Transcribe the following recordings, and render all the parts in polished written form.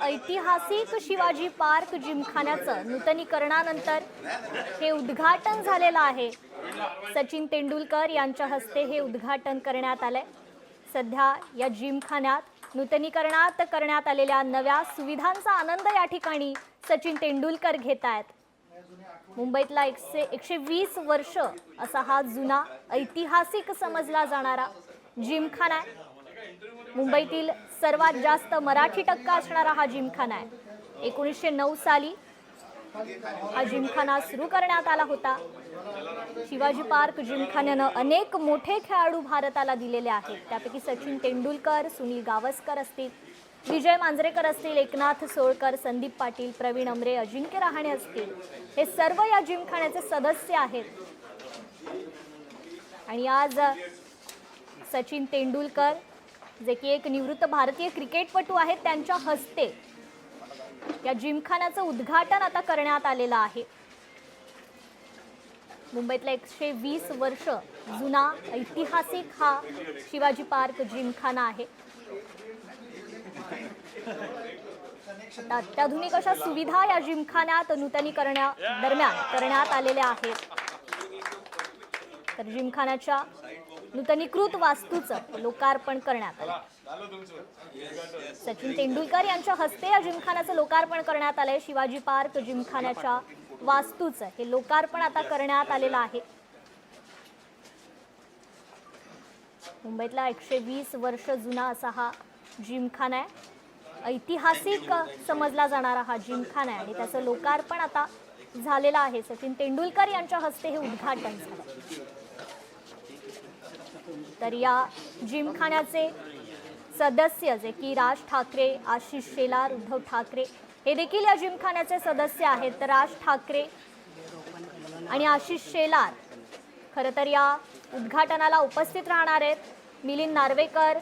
ऐतिहासिक शिवाजी पार्क जिमखान्याचं नूतनीकरणानंतर हे उद्घाटन झालेलं आहे। सचिन तेंडुलकर यांच्या हस्ते हे उद्घाटन करण्यात आले। सध्या या जिमखान्यात नूतनीकरणात करण्यात आलेल्या नव्या सुविधांचा आनंद या ठिकाणी सचिन तेंडुलकर घेत आहेत। मुंबईतला 120 वर्ष असा हा जुना ऐतिहासिक समजला जाणारा जिमखाना आहे। मुंबईतील सर्वात जास्त मराठी टक्का असणारा हा जिमखाना आहे। 1909 साली हा जिमखाना सुरू करण्यात आला होता। शिवाजी पार्क जिमखान्यानं अनेक मोठे खेळाडू भारताला दिलेले आहेत। त्यापैकी सचिन तेंडुलकर, सुनील गावस्कर असतील, विजय मांजरेकर असतील, एकनाथ सोळकर, संदीप पाटील, प्रवीण अमरे, अजिंक्य रहाणे असतील, हे सर्व या जिमखान्याचे सदस्य आहेत। आणि आज सचिन तेंडुलकर जे की एक निवृत्त भारतीय क्रिकेटपटू आहेत, त्यांच्या हस्ते या जिमखान्याचं उद्घाटन आता करण्यात आलेलं आहे। मुंबईतला 120 वर्ष जुना ऐतिहासिक हा शिवाजी पार्क जिमखाना आहे। आता अत्याधुनिक अशा सुविधा या जिमखान्यात नूतनीकरणादरम्यान करण्यात आलेल्या आहेत। तर जिमखान्याच्या नूतनीकृत वास्तूचं लोकार्पण करण्यात आलं। सचिन तेंडुलकर यांच्या हस्ते या जिमखान्याचं लोकार्पण करण्यात आलंय। शिवाजी पार्क जिमखान्याच्या वास्तूचं हे लोकार्पण आता करण्यात आलेलं आहे। मुंबईतला 120 वर्ष जुना असा हा जिमखाना आहे। ऐतिहासिक समजला जाणारा हा जिमखाना आहे आणि त्याचं लोकार्पण आता झालेलं आहे। सचिन तेंडुलकर यांच्या हस्ते हे उद्घाटन झालं। तर या जिमखान्याचे सदस्य जे की राज ठाकरे, आशिष शेलार, उद्धव ठाकरे हे देखील या जिमखान्याचे सदस्य आहेत। तर राज ठाकरे आणि आशिष शेलार खरं तर या उद्घाटनाला उपस्थित राहणार आहेत। मिलिंद नार्वेकर,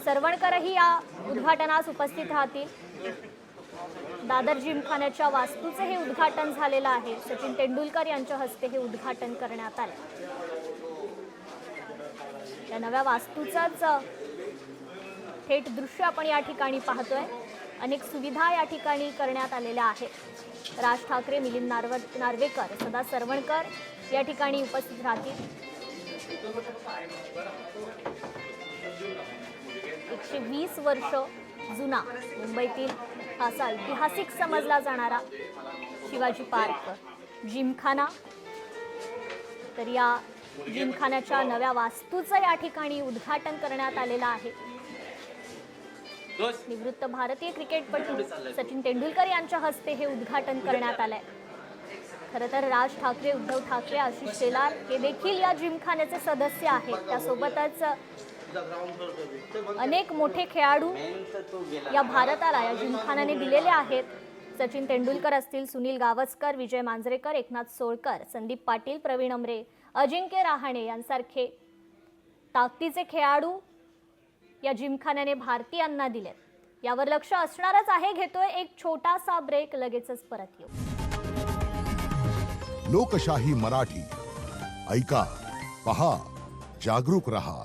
सरवणकरही या उद्घाटनास उपस्थित राहतील। दादर जिमखान्याच्या वास्तूचे हे उद्घाटन झालेलं आहे। सचिन तेंडुलकर यांच्या हस्ते हे उद्घाटन करण्यात आले। या नव्या वास्तूचंच थेट दृश्य आपण या ठिकाणी पाहतोय। अनेक सुविधा या ठिकाणी करण्यात आलेल्या आहेत। राज ठाकरे, मिलिंद नार्वेकर, सदा सरवणकर या ठिकाणी उपस्थित राहतील। 120 वर्ष जुना मुंबईतील असा ऐतिहासिक समजला जाणारा शिवाजी पार्क जिमखाना। तर या जिमखान्याच्या नव्या वास्तूचं या ठिकाणी उद्घाटन करण्यात आलेलं आहे। निवृत्त भारतीय क्रिकेटपटू सचिन तेंडुलकर यांच्या हस्ते हे उद्घाटन करण्यात आलंय। खरं तर राज ठाकरे, उद्धव ठाकरे, आशिष शेलार हे देखील या जिमखान्याचे सदस्य आहेत। त्यासोबतच अनेक मोठे खेळाडू या भारताला या जिमखान्याने दिलेले आहेत। सचिन तेंडुलकर असतील, सुनील गावस्कर, विजय मांजरेकर, एकनाथ सोळकर, संदीप पाटील, प्रवीण अमरे, अजिंक्य रहाणे यांसारखे ताकदीचे खेळाडू या जिमखान्याने भारतीयांना दिलेत। यावर लक्ष असणारच आहे। घेतोय एक छोटासा ब्रेक, लगेचच परत येऊ। लोकशाही मराठी ऐका, पहा, जागरूक रहा।